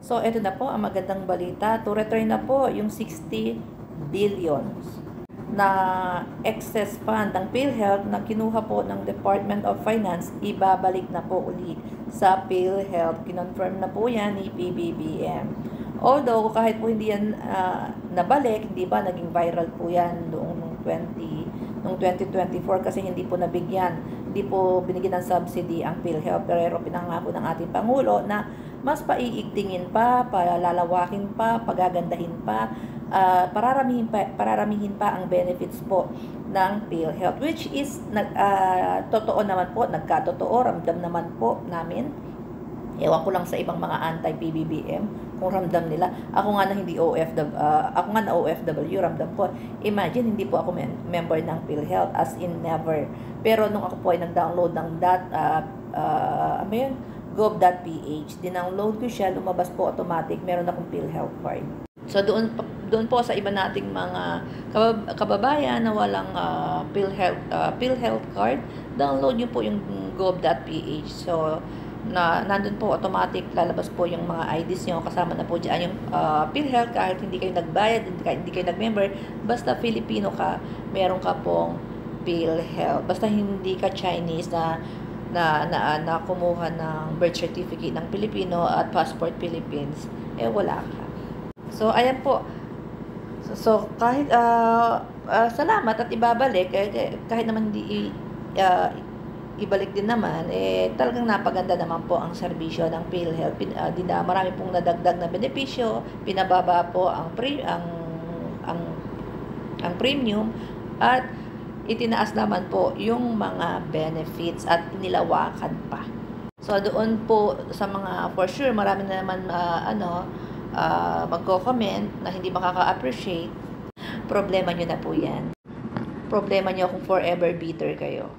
So, ito na po ang magandang balita. To return na po yung 60 billions na excess fund ng PhilHealth na kinuha po ng Department of Finance, ibabalik na po uli sa PhilHealth. Kinonfirm na po yan ni PBBM. Although, kahit po hindi yan nabalik, hindi ba, naging viral po yan noong 2024 kasi hindi po nabigyan, hindi po binigyan ng subsidy ang PhilHealth. Pero pinangako ng ating Pangulo na mas paiigtingin pa, palalawakin pa, pagagandahin pa, pararamihin pa ang benefits po ng PhilHealth, which is totoo naman po, nagkatotoo, ramdam naman po namin. Ewan ko lang sa ibang mga anti-PBBM kung ramdam nila. Ako nga na hindi ako nga na OFW, ramdam ko. Imagine, hindi po ako member ng PhilHealth, as in never. Pero nung ako po ay nag-download ng gov.ph, dinownload ko siya, lumabas po automatic, meron akong PhilHealth card. So doon po sa iba nating mga kababayan na walang PhilHealth card, download niyo po yung gov.ph. So nandun po automatic, lalabas po yung mga IDs nyo, kasama na po dyan yung PhilHealth, kahit hindi kayo nagbayad, kahit hindi kayo nag-member, basta Filipino ka, meron ka pong PhilHealth. Basta hindi ka Chinese na kumuha ng birth certificate ng Pilipino at passport Philippines, wala ka. So, ayan po. So kahit salamat at ibabalik, kahit naman hindi ibalik din naman, talagang napaganda naman po ang serbisyo ng PhilHealth. Marami pong nadagdag na benepisyo, pinababa po ang premium, at itinaas naman po yung mga benefits at inilawakan pa. So doon po sa mga, for sure, marami na naman magko-comment na hindi makaka-appreciate. Problema nyo na po yan. Problema nyo kung forever bitter kayo.